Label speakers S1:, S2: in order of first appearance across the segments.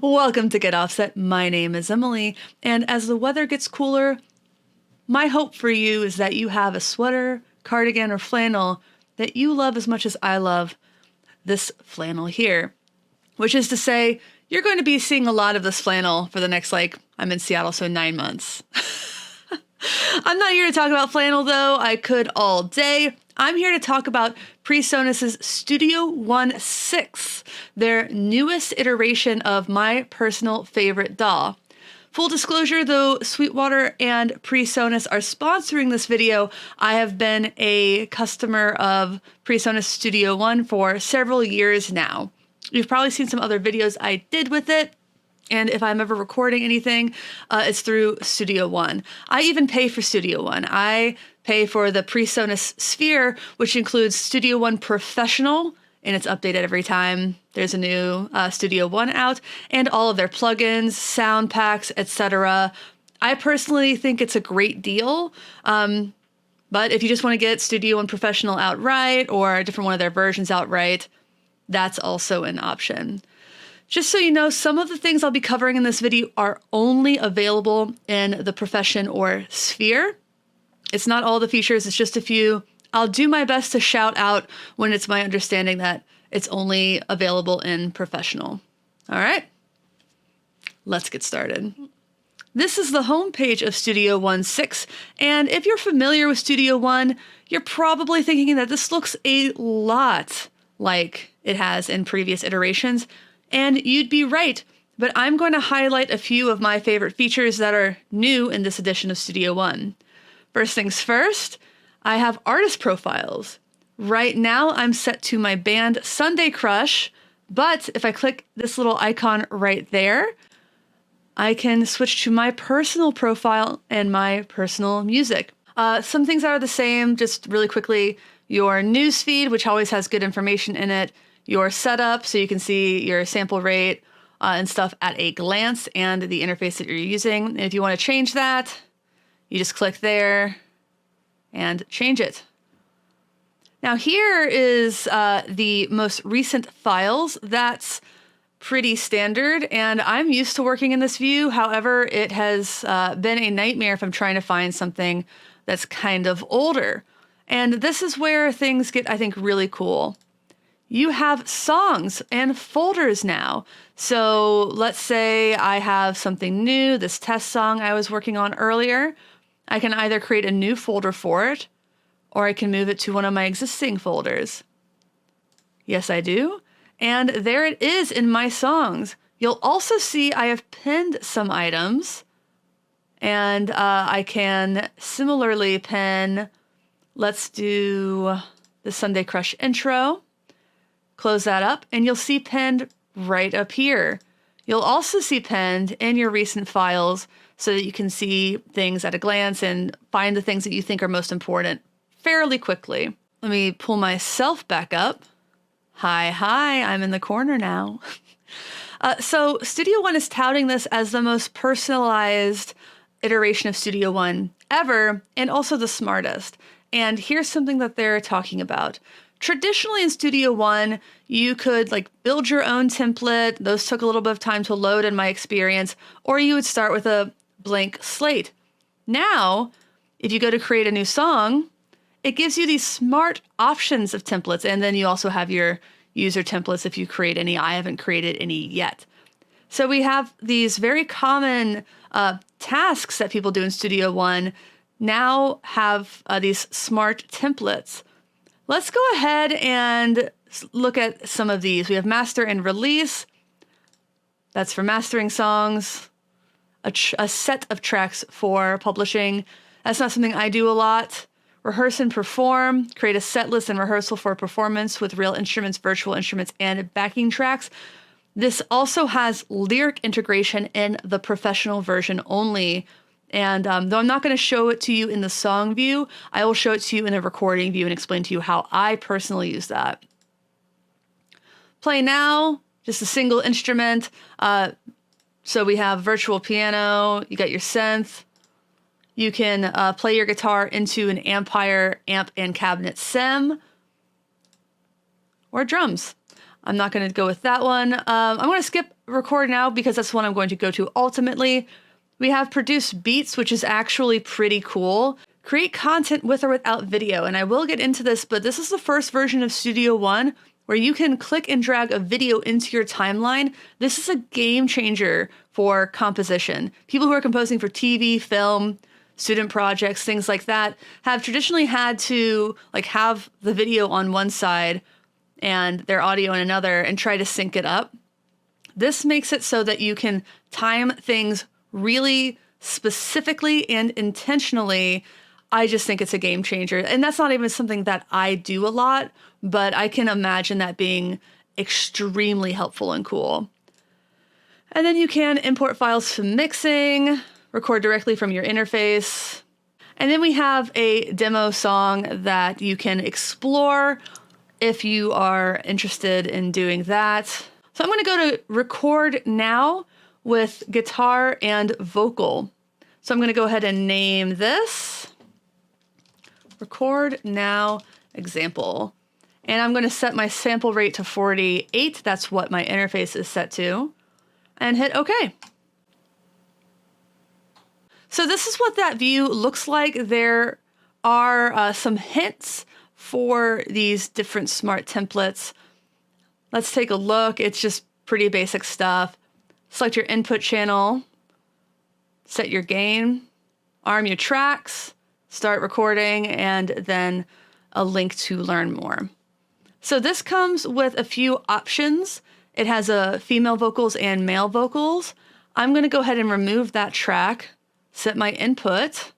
S1: Welcome to Get Offset. My name is Emily, and as the weather gets cooler, my hope for you is that you have a sweater, cardigan, or flannel that you love as much as I love this flannel here, which is to say, you're going to be seeing a lot of this flannel for the next, I'm in Seattle, so 9 months. I'm not here to talk about flannel, though. I could all day. I'm here to talk about PreSonus's Studio One 6, their newest iteration of my personal favorite DAW. Full disclosure, though Sweetwater and PreSonus are sponsoring this video, I have been a customer of PreSonus Studio One for several years now. You've probably seen some other videos I did with it. And if I'm ever recording anything, it's through Studio One. I even pay for Studio One. I pay for the PreSonus Sphere, which includes Studio One Professional, and it's updated every time there's a new Studio One out, and all of their plugins, sound packs, etc. I personally think it's a great deal, but if you just want to get Studio One Professional outright or a different one of their versions outright, that's also an option. Just so you know, some of the things I'll be covering in this video are only available in the Profession or Sphere. It's not all the features, it's just a few. I'll do my best to shout out when it's my understanding that it's only available in Professional. All right, let's get started. This is the homepage of Studio One 6, and if you're familiar with Studio One, you're probably thinking that this looks a lot like it has in previous iterations. And you'd be right, but I'm going to highlight a few of my favorite features that are new in this edition of Studio One. First things first, I have artist profiles. Right now, I'm set to my band Sunday Crush, but if I click this little icon right there, I can switch to my personal profile and my personal music. Some things that are the same, just really quickly, your newsfeed, which always has good information in it, your setup, so you can see your sample rate and stuff at a glance, and the interface that you're using. And if you want to change that, you just click there and change it. Now here is the most recent files. That's pretty standard, and I'm used to working in this view. However, it has been a nightmare if I'm trying to find something that's kind of older. And this is where things get, I think, really cool. You have songs and folders now. So let's say I have something new, this test song I was working on earlier. I can either create a new folder for it, or I can move it to one of my existing folders. Yes, I do. And there it is in my songs. You'll also see I have pinned some items, and I can similarly pin, let's do the Sunday Crush intro. Close that up, and you'll see pinned right up here. You'll also see pinned in your recent files so that you can see things at a glance and find the things that you think are most important fairly quickly. Let me pull myself back up. Hi, I'm in the corner now. So Studio One is touting this as the most personalized iteration of Studio One ever, and also the smartest. And here's something that they're talking about. Traditionally in Studio One, you could build your own template. Those took a little bit of time to load in my experience, or you would start with a blank slate. Now, if you go to create a new song, it gives you these smart options of templates, and then you also have your user templates if you create any. I haven't created any yet. So we have these very common tasks that people do in Studio One now have these smart templates. Let's go ahead and look at some of these. We have master and release. That's for mastering songs. A set of tracks for publishing. That's not something I do a lot. Rehearse and perform. Create a set list and rehearsal for performance with real instruments, virtual instruments, and backing tracks. This also has lyric integration in the professional version only. And though I'm not going to show it to you in the song view, I will show it to you in the recording view and explain to you how I personally use that. Play now, just a single instrument. So we have virtual piano, you got your synth. You can play your guitar into an Ampire amp and cabinet sim, or drums. I'm not going to go with that one. I'm going to skip record now because that's the one I'm going to go to ultimately. We have produce beats, which is actually pretty cool. Create content with or without video. And I will get into this, but this is the first version of Studio One where you can click and drag a video into your timeline. This is a game changer for composition. People who are composing for TV, film, student projects, things like that, have traditionally had to like have the video on one side and their audio on another and try to sync it up. This makes it so that you can time things really specifically and intentionally. I just think it's a game changer. And that's not even something that I do a lot, but I can imagine that being extremely helpful and cool. And then you can import files for mixing, record directly from your interface. And then we have a demo song that you can explore if you are interested in doing that. So I'm going to go to record now with guitar and vocal. So I'm going to go ahead and name this record now example. And I'm going to set my sample rate to 48. That's what my interface is set to. And hit OK. So this is what that view looks like. There are some hints for these different smart templates. Let's take a look. It's just pretty basic stuff. Select your input channel, set your gain, arm your tracks, start recording, and then a link to learn more. So this comes with a few options. It has female vocals and male vocals. I'm going to go ahead and remove that track, set my input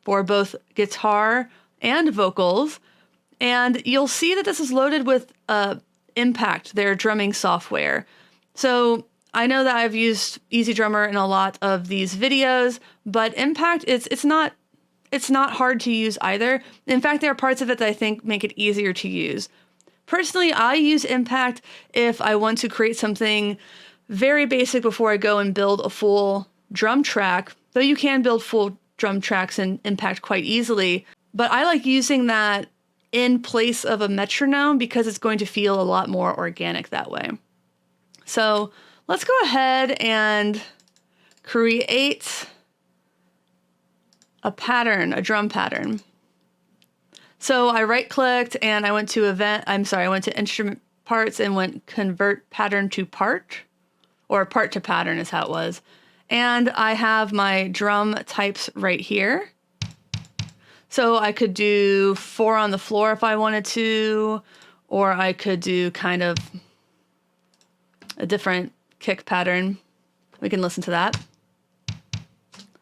S1: for both guitar and vocals, and you'll see that this is loaded with Impact, their drumming software. So I know that I've used Easy Drummer in a lot of these videos, but Impact, it's not hard to use either. In fact, there are parts of it that I think make it easier to use. Personally, I use Impact if I want to create something very basic before I go and build a full drum track, though you can build full drum tracks in Impact quite easily. But I like using that in place of a metronome because it's going to feel a lot more organic that way. So let's go ahead and create a pattern, a drum pattern. So I right-clicked and I went to I went to instrument parts and went convert pattern to part, or part to pattern is how it was. And I have my drum types right here. So I could do 4 on the floor if I wanted to, or I could do kind of a different kick pattern. We can listen to that.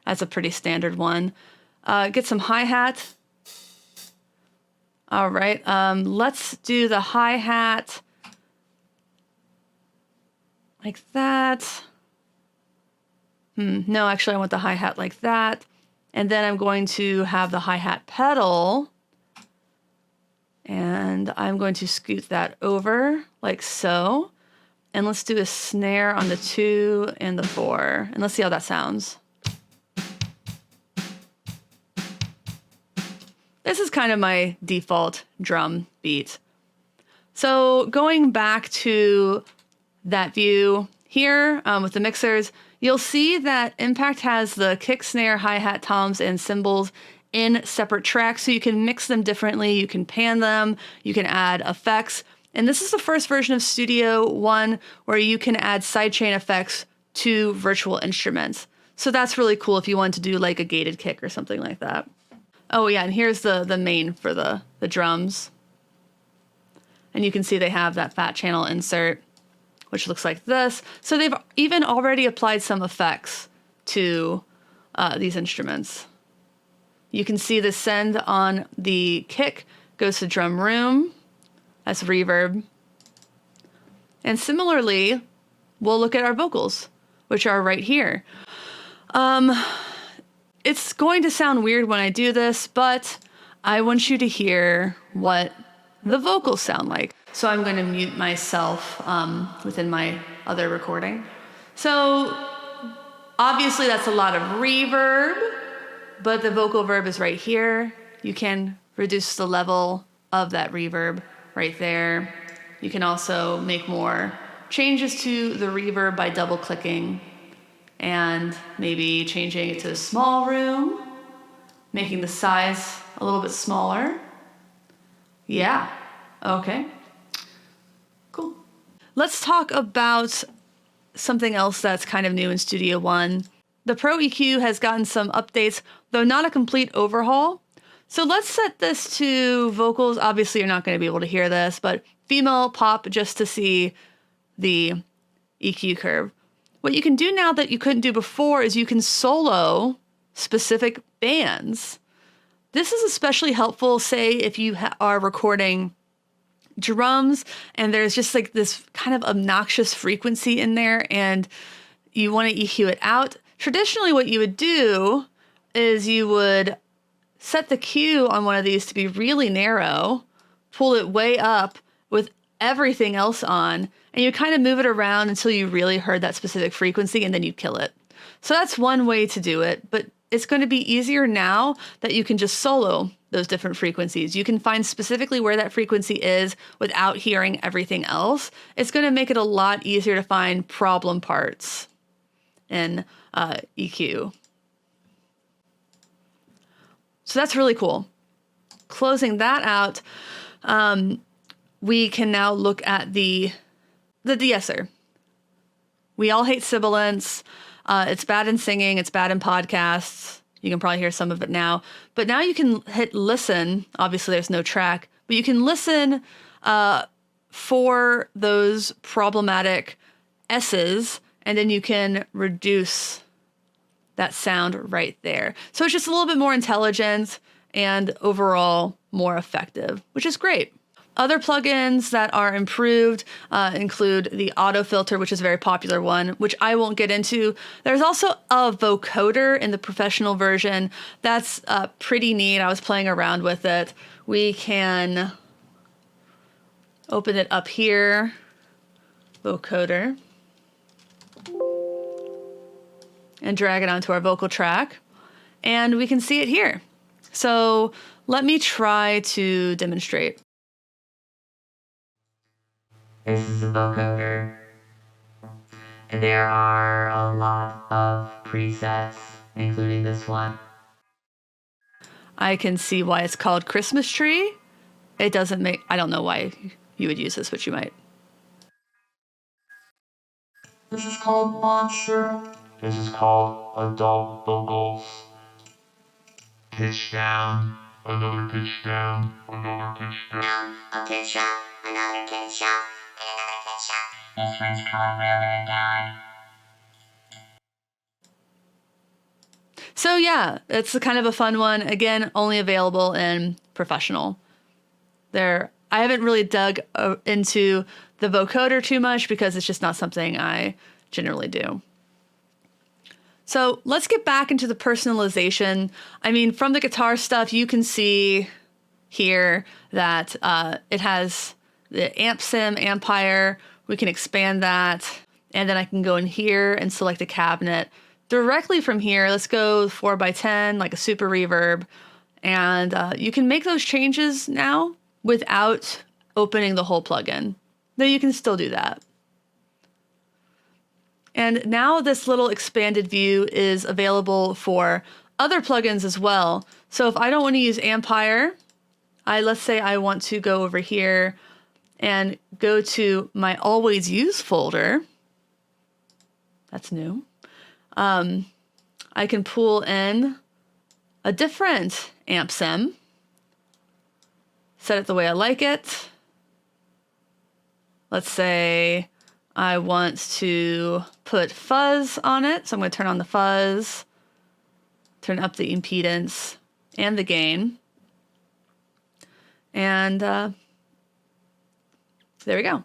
S1: That's a pretty standard one. Get some hi-hat. All right, let's do the hi-hat like that. No, actually I want the hi-hat like that. And then I'm going to have the hi-hat pedal. And I'm going to scoot that over like so. And let's do a snare on the 2 and the 4. And let's see how that sounds. This is kind of my default drum beat. So going back to that view here with the mixers, you'll see that Impact has the kick, snare, hi-hat, toms, and cymbals in separate tracks, so you can mix them differently, you can pan them, you can add effects. And this is the first version of Studio One where you can add sidechain effects to virtual instruments. So that's really cool if you want to do like a gated kick or something like that. Oh yeah, and here's the main for the drums. And you can see they have that fat channel insert, which looks like this. So they've even already applied some effects to these instruments. You can see the send on the kick goes to drum room. That's reverb. And similarly, we'll look at our vocals, which are right here. It's going to sound weird when I do this, but I want you to hear what the vocals sound like. So I'm going to mute myself within my other recording. So obviously that's a lot of reverb, but the vocal verb is right here. You can reduce the level of that reverb right there. You can also make more changes to the reverb by double clicking and maybe changing it to a small room, making the size a little bit smaller. Yeah, okay, cool. Let's talk about something else that's kind of new in Studio One. The Pro EQ has gotten some updates, though not a complete overhaul. So let's set this to vocals. Obviously, you're not going to be able to hear this, but female pop just to see the EQ curve. What you can do now that you couldn't do before is you can solo specific bands. This is especially helpful, say, if you are recording drums and there's just like this kind of obnoxious frequency in there and you want to EQ it out. Traditionally, what you would do is you would set the Q on one of these to be really narrow, pull it way up with everything else on, and you kind of move it around until you really heard that specific frequency, and then you kill it. So that's one way to do it, but it's going to be easier now that you can just solo those different frequencies. You can find specifically where that frequency is without hearing everything else. It's going to make it a lot easier to find problem parts in EQ. So that's really cool. Closing that out, we can now look at the De-Esser. We all hate sibilance. It's bad in singing. It's bad in podcasts. You can probably hear some of it now. But now you can hit listen. Obviously, there's no track. But you can listen for those problematic S's, and then you can reduce that sound right there. So it's just a little bit more intelligent and overall more effective, which is great. Other plugins that are improved include the auto filter, which is a very popular one, which I won't get into. There's also a vocoder in the professional version. That's pretty neat. I was playing around with it. We can open it up here, vocoder, and drag it onto our vocal track, and we can see it here. So let me try to demonstrate.
S2: This is the vocoder. There are a lot of presets, including this one.
S1: I can see why it's called Christmas Tree. It doesn't make, I don't know why you would use this, but you might.
S2: This is called Monster. This is called Adult Vocals. Pitch down, another pitch down, another pitch down, a pitch up, another pitch up, another pitch up. This one's called River Down.
S1: So yeah, it's a kind of a fun one. Again, only available in professional. I haven't really dug into the vocoder too much because it's just not something I generally do. So let's get back into the personalization. I mean, from the guitar stuff, you can see here that it has the amp sim, Ampire. We can expand that. And then I can go in here and select a cabinet. Directly from here, let's go 4x10, like a super reverb. And you can make those changes now without opening the whole plugin. Though you can still do that. And now this little expanded view is available for other plugins as well. So if I don't want to use Ampire, let's say I want to go over here and go to my always use folder. That's new. I can pull in a different amp sim, set it the way I like it. Let's say I want to put fuzz on it. So I'm going to turn on the fuzz, turn up the impedance and the gain. And there we go.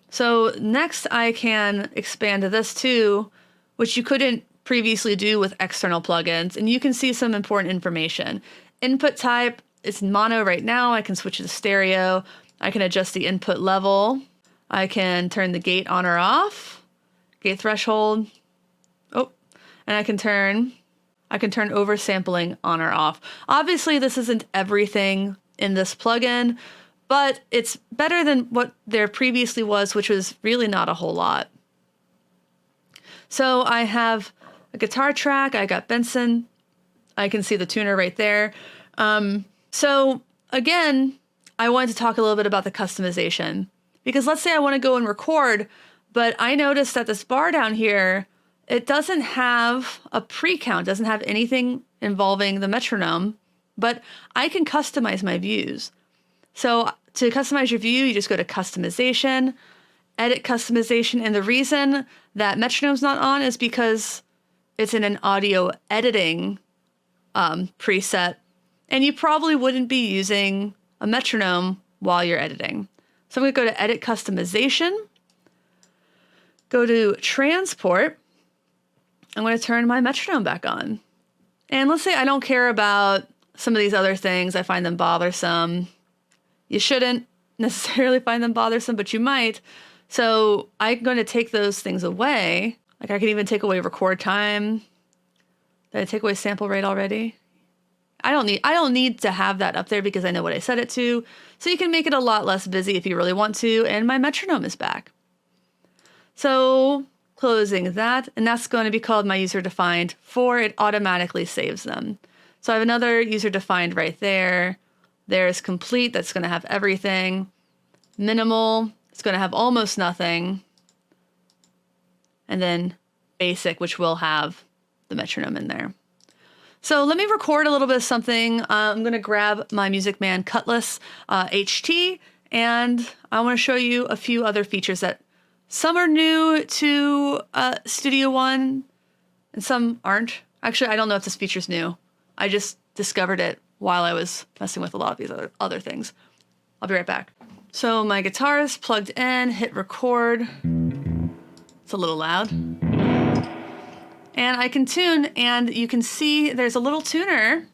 S1: So next I can expand this too, which you couldn't previously do with external plugins. And you can see some important information. Input type is mono right now. I can switch it to stereo. I can adjust the input level. I can turn the gate on or off, gate threshold. Oh, and I can turn oversampling on or off. Obviously, this isn't everything in this plugin, but it's better than what there previously was, which was really not a whole lot. So I have a guitar track. I got Benson. I can see the tuner right there. So again, I wanted to talk a little bit about the customization, because let's say I want to go and record, but I noticed that this bar down here, it doesn't have a pre-count, doesn't have anything involving the metronome, but I can customize my views. So to customize your view, you just go to Customization, Edit Customization, and the reason that metronome's not on is because it's in an audio editing preset, and you probably wouldn't be using a metronome while you're editing. So I'm going to go to Edit Customization, go to Transport. I'm going to turn my metronome back on. And let's say I don't care about some of these other things. I find them bothersome. You shouldn't necessarily find them bothersome, but you might. So I'm going to take those things away. Like I can even take away record time. Did I take away sample rate already? I don't need to have that up there because I know what I set it to. So you can make it a lot less busy if you really want to, and my metronome is back. So closing that, and that's going to be called my user defined for it automatically saves them. So I have another user defined right there. There's complete, that's going to have everything. Minimal, it's going to have almost nothing. And then basic, which will have the metronome in there. So let me record a little bit of something. I'm going to grab my Music Man Cutlass HT, and I want to show you a few other features that some are new to Studio One and some aren't. Actually, I don't know if this feature's new. I just discovered it while I was messing with a lot of these other things. I'll be right back. So my guitar is plugged in, hit record. It's a little loud. And I can tune, and you can see there's a little tuner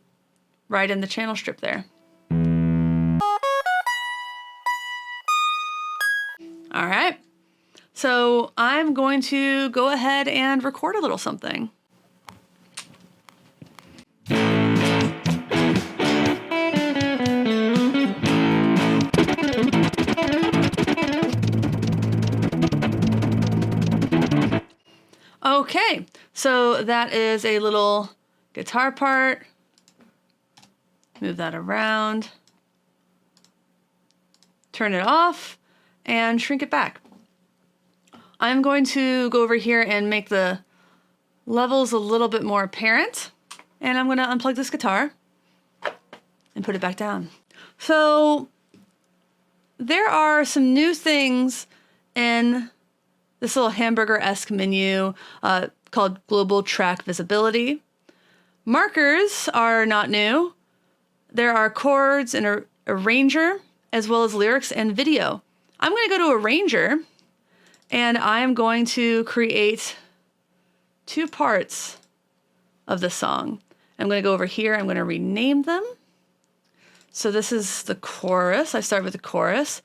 S1: right in the channel strip there. All right. So I'm going to go ahead and record a little something. Okay, so that is a little guitar part. Move that around. Turn it off and shrink it back. I'm going to go over here and make the levels a little bit more apparent. And I'm going to unplug this guitar and put it back down. So there are some new things in this little hamburger-esque menu called Global Track Visibility. Markers are not new. There are chords and arranger, as well as lyrics and video. I'm going to go to arranger, and I'm going to create two parts of the song. I'm going to go over here. I'm going to rename them. So this is the chorus. I start with the chorus,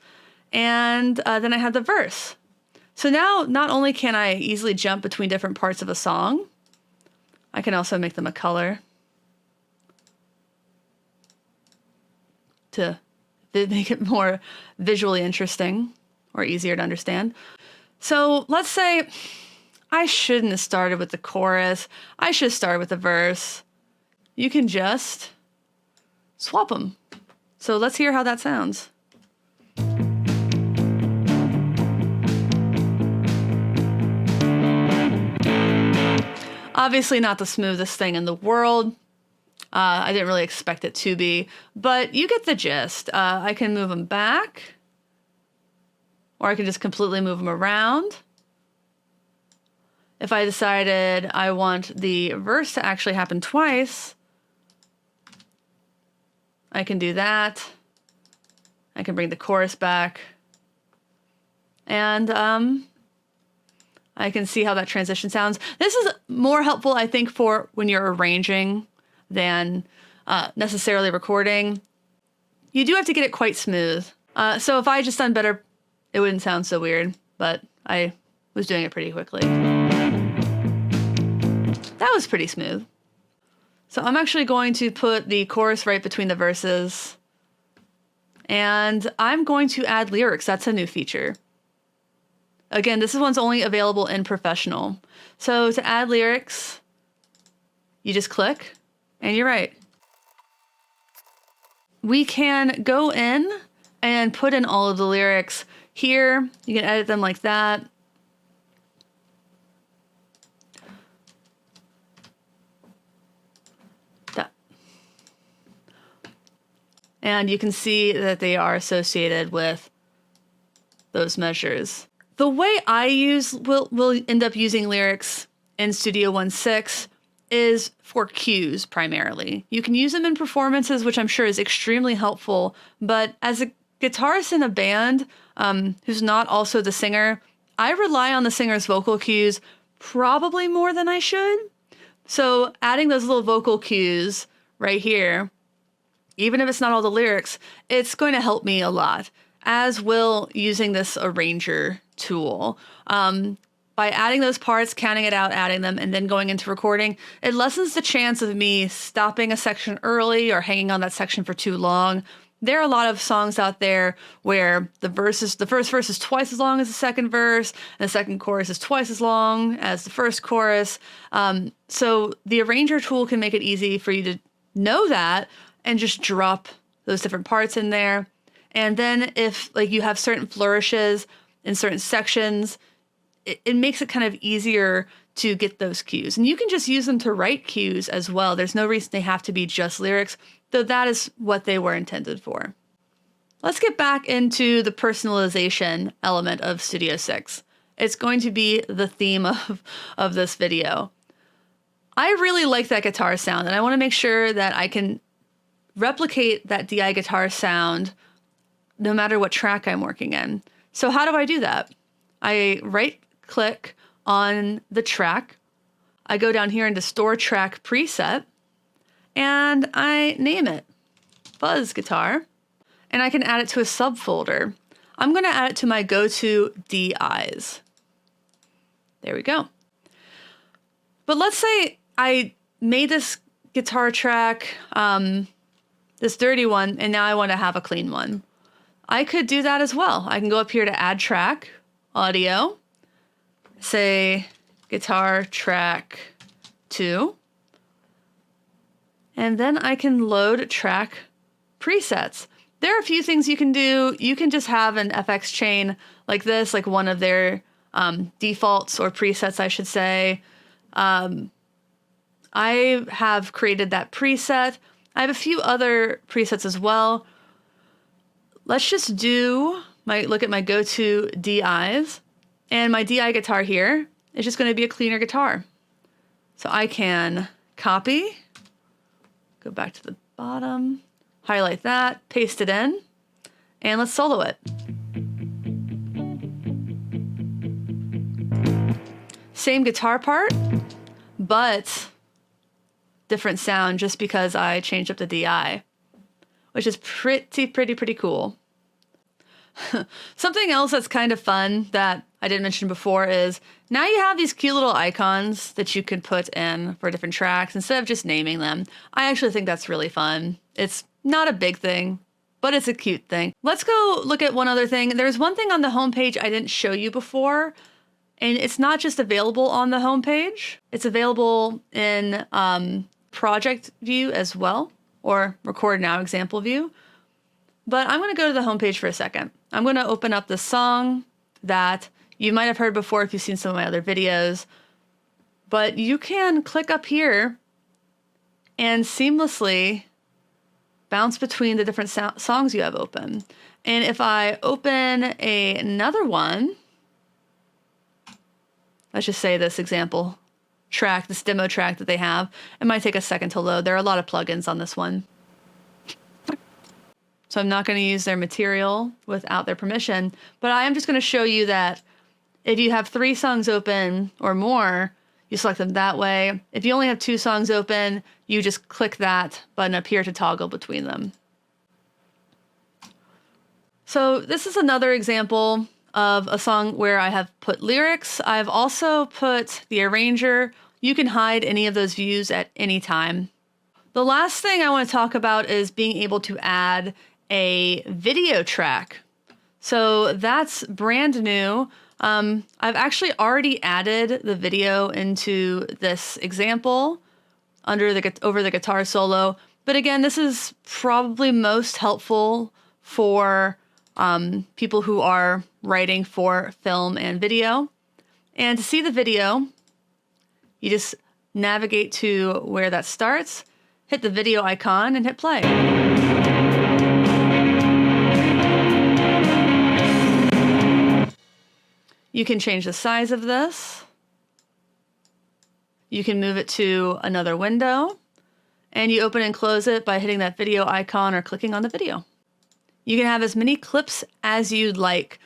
S1: and then I have the verse. So now, not only can I easily jump between different parts of a song, I can also make them a color to make it more visually interesting or easier to understand. So let's say I shouldn't have started with the chorus. I should have started with the verse. You can just swap them. So let's hear how that sounds. Obviously not the smoothest thing in the world. I didn't really expect it to be, but you get the gist. I can move them back, or I can just completely move them around. If I decided I want the verse to actually happen twice, I can do that. I can bring the chorus back. And I can see how that transition sounds. This is more helpful, I think, for when you're arranging than necessarily recording. You do have to get it quite smooth. So if I had just done better, it wouldn't sound so weird, but I was doing it pretty quickly. That was pretty smooth. So I'm actually going to put the chorus right between the verses. And I'm going to add lyrics. That's a new feature. Again, this one's only available in Professional. So to add lyrics, you just click, and you're right. We can go in and put in all of the lyrics here. You can edit them like that. And you can see that they are associated with those measures. The way I will end up using lyrics in Studio 1.6 is for cues primarily. You can use them in performances, which I'm sure is extremely helpful, but as a guitarist in a band who's not also the singer, I rely on the singer's vocal cues probably more than I should. So adding those little vocal cues right here, even if it's not all the lyrics, it's going to help me a lot, as will using this arranger tool. By adding those parts, counting it out, adding them, and then going into recording, it lessens the chance of me stopping a section early or hanging on that section for too long. There are a lot of songs out there where the first verse is twice as long as the second verse, and the second chorus is twice as long as the first chorus. So the arranger tool can make it easy for you to know that and just drop those different parts in there. And then if like you have certain flourishes in certain sections, it makes it kind of easier to get those cues. And you can just use them to write cues as well. There's no reason they have to be just lyrics, though that is what they were intended for. Let's get back into the personalization element of Studio 6. It's going to be the theme of this video. I really like that guitar sound, and I want to make sure that I can replicate that DI guitar sound no matter what track I'm working in. So how do I do that? I right-click on the track. I go down here into Store Track Preset, and I name it Fuzz Guitar, and I can add it to a subfolder. I'm going to add it to my go-to DIs. There we go. But let's say I made this guitar track, this dirty one, and now I want to have a clean one. I could do that as well. I can go up here to Add Track, Audio, say Guitar Track 2, and then I can load track presets. There are a few things you can do. You can just have an FX chain like this, like one of their defaults or presets, I should say. I have created that preset. I have a few other presets as well. Let's just look at my go-to DIs, and my DI guitar here is just going to be a cleaner guitar. So I can copy, go back to the bottom, highlight that, paste it in, and let's solo it. Same guitar part, but different sound just because I changed up the DI, which is pretty cool. Something else that's kind of fun that I didn't mention before is now you have these cute little icons that you can put in for different tracks instead of just naming them. I actually think that's really fun. It's not a big thing, but it's a cute thing. Let's go look at one other thing. There's one thing on the homepage I didn't show you before, and it's not just available on the homepage. It's available in project view as well, or record now example view. But I'm going to go to the homepage for a second. I'm going to open up the song that you might have heard before if you've seen some of my other videos. But you can click up here and seamlessly bounce between the different songs you have open. And if I open another one, let's just say this example track, this demo track that they have, it might take a second to load. There are a lot of plugins on this one. So I'm not going to use their material without their permission, but I am just going to show you that if you have 3 songs open or more, you select them that way. If you only have 2 songs open, you just click that button up here to toggle between them. So this is another example of a song where I have put lyrics. I've also put the arranger. You can hide any of those views at any time. The last thing I want to talk about is being able to add a video track. So that's brand new. I've actually already added the video into this example over the guitar solo. But again, this is probably most helpful for people who are writing for film and video. And to see the video, you just navigate to where that starts, hit the video icon, and hit play. You can change the size of this. You can move it to another window, and you open and close it by hitting that video icon or clicking on the video. You can have as many clips as you'd like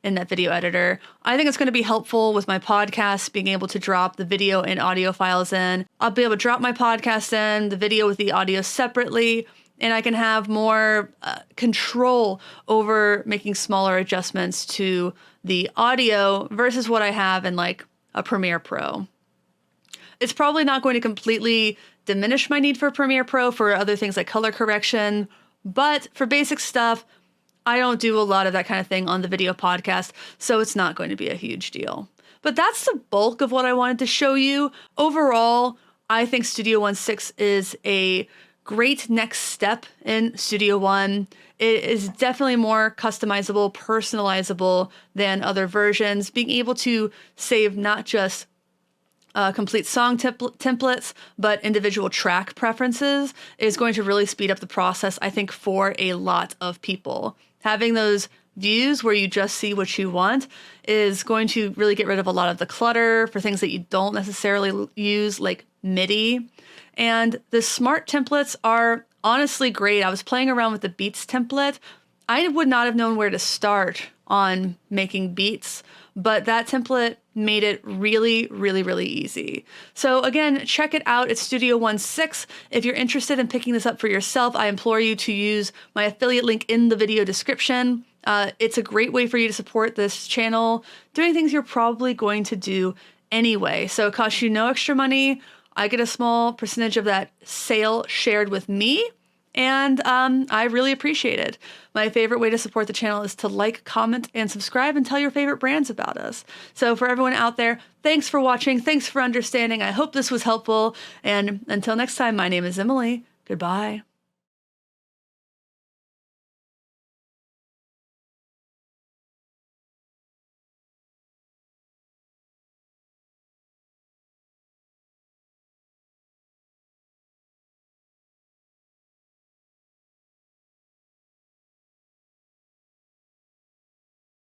S1: in that video editor. I think it's going to be helpful with my podcast, being able to drop the video and audio files in. I'll be able to drop my podcast in, the video with the audio separately, and I can have more control over making smaller adjustments to the audio versus what I have in like a Premiere Pro. It's probably not going to completely diminish my need for Premiere Pro for other things like color correction, but for basic stuff, I don't do a lot of that kind of thing on the video podcast, so it's not going to be a huge deal. But that's the bulk of what I wanted to show you. Overall, I think Studio One 6 is a great next step in Studio One. It is definitely more customizable, personalizable than other versions. Being able to save not just complete song templates, but individual track preferences is going to really speed up the process, I think, for a lot of people. Having those views where you just see what you want is going to really get rid of a lot of the clutter for things that you don't necessarily use, like MIDI. And the smart templates are honestly great. I was playing around with the beats template. I would not have known where to start on making beats, but that template made it really, really, really easy. So again, check it out. It's Studio One 6. If you're interested in picking this up for yourself, I implore you to use my affiliate link in the video description. It's a great way for you to support this channel, doing things you're probably going to do anyway. So it costs you no extra money. I get a small percentage of that sale shared with me, and I really appreciate it. My favorite way to support the channel is to like, comment, and subscribe, and tell your favorite brands about us. So for everyone out there, thanks for watching. Thanks for understanding. I hope this was helpful. And until next time, my name is Emily. Goodbye.